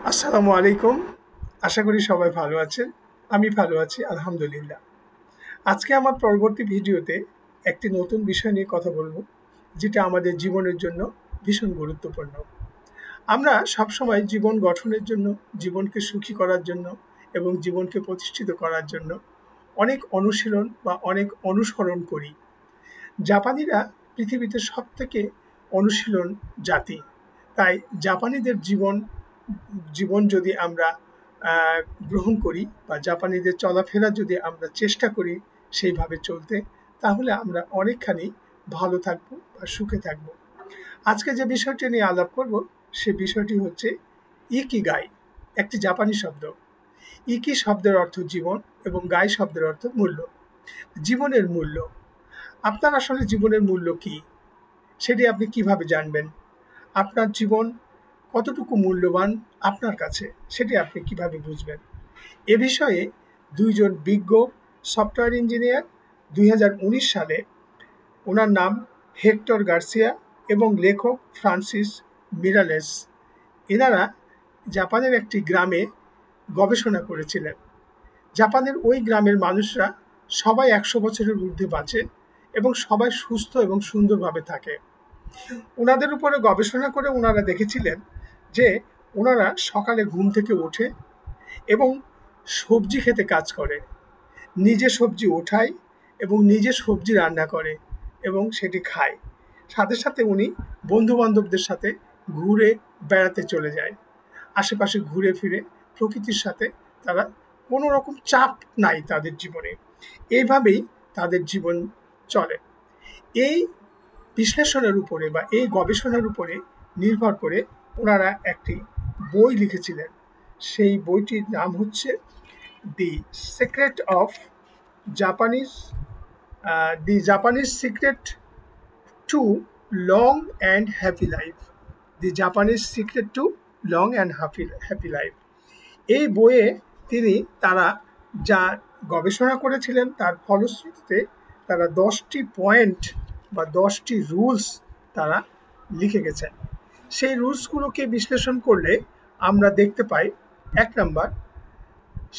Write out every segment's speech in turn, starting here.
আসসালামু আলাইকুম। আশা করি সবাই ভালো আছেন। আমি ভালো আছি আলহামদুলিল্লাহ। আজকে আমার পরবর্তী ভিডিওতে একটি নতুন বিষয় নিয়ে কথা বলবো, যেটা আমাদের জীবনের জন্য ভীষণ গুরুত্বপূর্ণ। আমরা সবসময় জীবন গঠনের জন্য, জীবনকে সুখী করার জন্য এবং জীবনকে প্রতিষ্ঠিত করার জন্য অনেক অনুশীলন বা অনেক অনুসরণ করি। জাপানিরা পৃথিবীতে সবথেকে অনুশীলন জাতি। তাই জাপানিদের জীবন জীবন যদি আমরা আহ, গ্রহণ করি বা জাপানিদের চলাফেরা যদি আমরা চেষ্টা করি সেইভাবে চলতে, তাহলে আমরা অনেকখানি ভালো থাকবো বা সুখে থাকবো। আজকে যে বিষয়টি নিয়ে আলাপ করব, সে বিষয়টি হচ্ছে ইকিগাই, একটি জাপানি শব্দ। ইকি শব্দের অর্থ জীবন এবং গাই শব্দের অর্থ মূল্য। জীবনের মূল্য, আপনার আসলে জীবনের মূল্য কি, সেটি আপনি কিভাবে জানবেন? আপনার জীবন কতটুকু মূল্যবান আপনার কাছে, সেটি আপনি কিভাবে বুঝবেন? এ বিষয়ে দুইজন বিজ্ঞ সফটওয়্যার ইঞ্জিনিয়ার 2019 সালে, ওনার নাম হেক্টর গার্সিয়া এবং লেখক ফ্রান্সিস মিরালেস, এনারা জাপানের একটি গ্রামে গবেষণা করেছিলেন। জাপানের ওই গ্রামের মানুষরা সবাই 100 বছরের ঊর্ধ্বে বাঁচে এবং সবাই সুস্থ এবং সুন্দরভাবে থাকে। ওনাদের উপরে গবেষণা করে ওনারা দেখেছিলেন যে ওনারা সকালে ঘুম থেকে ওঠে এবং সবজি খেতে কাজ করে, নিজে সবজি ওঠায় এবং নিজে সবজি রান্না করে এবং সেটি খায়। সাথে সাথে উনি বন্ধু বান্ধবদের সাথে ঘুরে বেড়াতে চলে যায়, আশেপাশে ঘুরে ফিরে প্রকৃতির সাথে তারা কোনো রকম চাপ নাই তাদের জীবনে। এইভাবেই তাদের জীবন চলে। এই বিশ্লেষণের উপরে বা এই গবেষণার উপরে নির্ভর করে ওনারা একটি বই লিখেছিলেন। সেই বইটির নাম হচ্ছে the secret of Japanese the Japanese secret to long and happy life. The Japanese secret to long and happy life. এই বইয়ে তারা যা গবেষণা করেছিলেন তার ফলশ্রুতিতে তারা 10টি পয়েন্ট বা 10টি রুলস তারা লিখে গেছেন। সেই রুলসগুলোকে বিশ্লেষণ করলে আমরা দেখতে পাই, 1 নম্বর,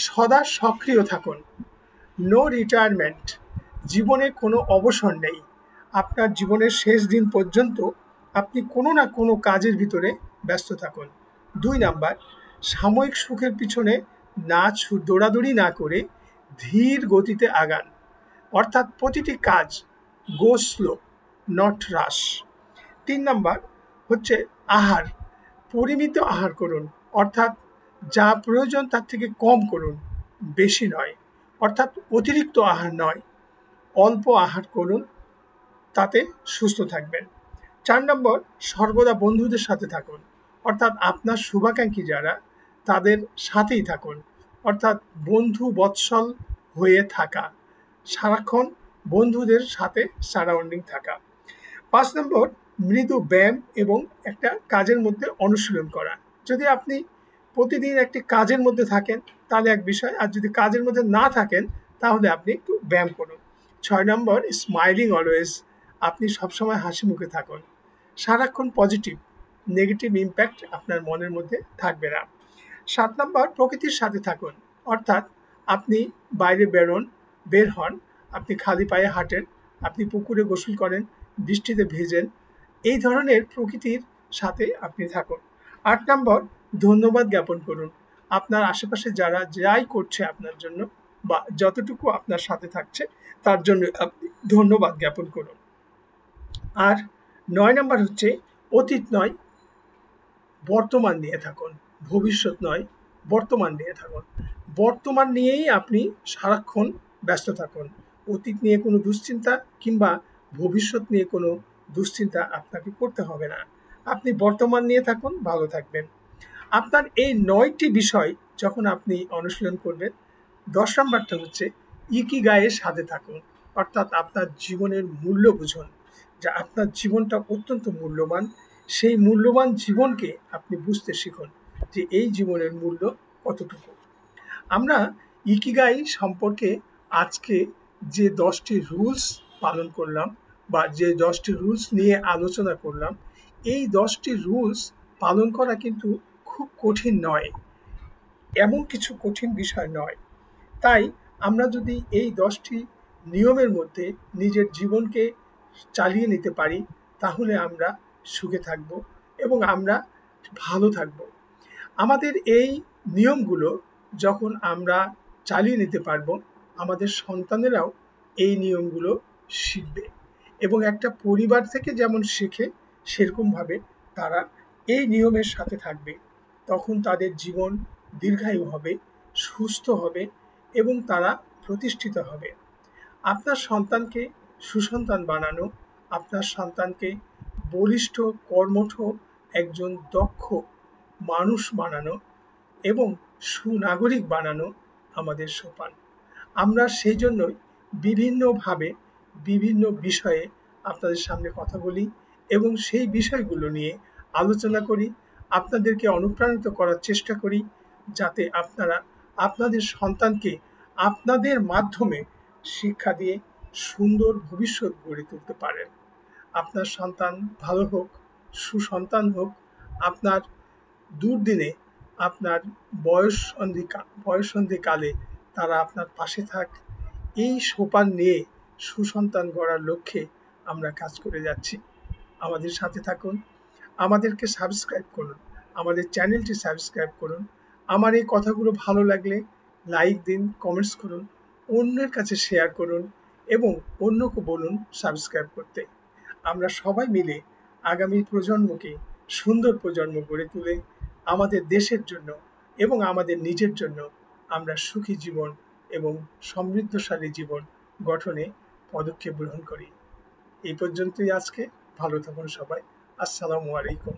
সদা সক্রিয় থাকুন, নো রিটায়ারমেন্ট, জীবনে কোনো অবসর নেই। আপনার জীবনের শেষ দিন পর্যন্ত আপনি কোনো না কোনো কাজের ভিতরে ব্যস্ত থাকুন। 2 নম্বর, সাময়িক সুখের পিছনে দৌড়াদৌড়ি না করে ধীর গতিতে আগান, অর্থাৎ প্রতিটি কাজ গো স্লো, নট রাশ। 3 নম্বর হচ্ছে আহার, পরিমিত আহার করুন, অর্থাৎ যা প্রয়োজন তার থেকে কম করুন, বেশি নয়, অর্থাৎ অতিরিক্ত আহার নয়, অল্প আহার করুন, তাতে সুস্থ থাকবেন। 4 নম্বর, সর্বদা বন্ধুদের সাথে থাকুন, অর্থাৎ আপনার শুভাকাঙ্ক্ষী যারা তাদের সাথেই থাকুন, অর্থাৎ বন্ধু বৎসল হয়ে থাকা, সারাক্ষণ বন্ধুদের সাথে সারাউন্ডিং থাকা। 5 নম্বর, মৃদু ব্যায়াম এবং একটা কাজের মধ্যে অনুশীলন করা। যদি আপনি প্রতিদিন একটি কাজের মধ্যে থাকেন তাহলে এক বিষয়, আর যদি কাজের মধ্যে না থাকেন তাহলে আপনি একটু ব্যায়াম করুন। 6 নম্বর, স্মাইলিং অলওয়েজ, আপনি সবসময় হাসি মুখে থাকুন, সারাক্ষণ পজিটিভ, নেগেটিভ ইম্প্যাক্ট আপনার মনের মধ্যে থাকবে না। 7 নম্বর, প্রকৃতির সাথে থাকুন, অর্থাৎ আপনি বাইরে বের হন, আপনি খালি পায়ে হাঁটেন, আপনি পুকুরে গোসল করেন, বৃষ্টিতে ভেজেন, এই ধরনের প্রকৃতির সাথে আপনি থাকুন। 8 নম্বর, ধন্যবাদ জ্ঞাপন করুন, আপনার আশেপাশে যারা যাই করছে আপনার জন্য বা যতটুকু আপনার সাথে থাকছে তার জন্য আপনি ধন্যবাদ জ্ঞাপন করুন। আর 9 নম্বর হচ্ছে অতীত নয় বর্তমান নিয়ে থাকুন, ভবিষ্যৎ নয় বর্তমান নিয়ে থাকুন। বর্তমান নিয়েই আপনি সারাক্ষণ ব্যস্ত থাকুন, অতীত নিয়ে কোনো দুশ্চিন্তা কিংবা ভবিষ্যৎ নিয়ে কোনো দুশ্চিন্তা আপনাকে করতে হবে না। আপনি বর্তমান নিয়ে থাকুন, ভালো থাকবেন। আপনার এই 9টি বিষয় যখন আপনি অনুশীলন করবেন, 10 নম্বরটা হচ্ছে ইকিগাইয়ের সাথে থাকুন, অর্থাৎ আপনার জীবনের মূল্য বুঝুন, যা আপনার জীবনটা অত্যন্ত মূল্যবান। সেই মূল্যবান জীবনকে আপনি বুঝতে শিখুন যে এই জীবনের মূল্য কতটুকু। আমরা ইকিগাই সম্পর্কে আজকে যে 10টি রুলস পালন করলাম বা যে 10টি রুলস নিয়ে আলোচনা করলাম, এই 10টি রুলস পালন করা কিন্তু খুব কঠিন নয়, এমন কিছু কঠিন বিষয় নয়। তাই আমরা যদি এই 10টি নিয়মের মধ্যে নিজের জীবনকে চালিয়ে নিতে পারি, তাহলে আমরা সুখে থাকব এবং আমরা ভালো থাকব। আমাদের এই নিয়মগুলো যখন আমরা চালিয়ে নিতে পারবো, আমাদের সন্তানেরাও এই নিয়মগুলো শিখবে এবং একটা পরিবার থেকে যেমন শেখে সেরকমভাবে তারা এই নিয়মের সাথে থাকবে। তখন তাদের জীবন দীর্ঘায়ু হবে, সুস্থ হবে এবং তারা প্রতিষ্ঠিত হবে। আপনার সন্তানকে সুসন্তান বানানো, আপনার সন্তানকে বলিষ্ঠ, কর্মঠ একজন দক্ষ মানুষ বানানো এবং সুনাগরিক বানানো আমাদের সোপান। আমরা সেই জন্যই বিভিন্নভাবে বিভিন্ন বিষয়ে আপনাদের সামনে কথা বলি এবং সেই বিষয়গুলো নিয়ে আলোচনা করি, আপনাদেরকে অনুপ্রাণিত করার চেষ্টা করি, যাতে আপনারা আপনাদের সন্তানকে আপনাদের মাধ্যমে শিক্ষা দিয়ে সুন্দর ভবিষ্যৎ গড়ে তুলতে পারেন। আপনার সন্তান ভালো হোক, সুসন্তান হোক, আপনার দুর্দিনে, আপনার বয়ঃসন্ধিকালে তারা আপনার পাশে থাক, এই সোপান নিয়ে সুসন্তান গড়ার লক্ষ্যে আমরা কাজ করে যাচ্ছি। আমাদের সাথে থাকুন, আমাদেরকে সাবস্ক্রাইব করুন, আমাদের চ্যানেলটি সাবস্ক্রাইব করুন। আমার এই কথাগুলো ভালো লাগলে লাইক দিন, কমেন্টস করুন, অন্যের কাছে শেয়ার করুন এবং অন্যকে বলুন সাবস্ক্রাইব করতে। আমরা সবাই মিলে আগামী প্রজন্মকে সুন্দর প্রজন্ম গড়ে তুলে আমাদের দেশের জন্য এবং আমাদের নিজের জন্য আমরা সুখী জীবন এবং সমৃদ্ধশালী জীবন গঠনে পদক্ষেপ গ্রহণ করি। এই পর্যন্তই আজকে। ভালো থাকুন সবাই। আসসালামু আলাইকুম।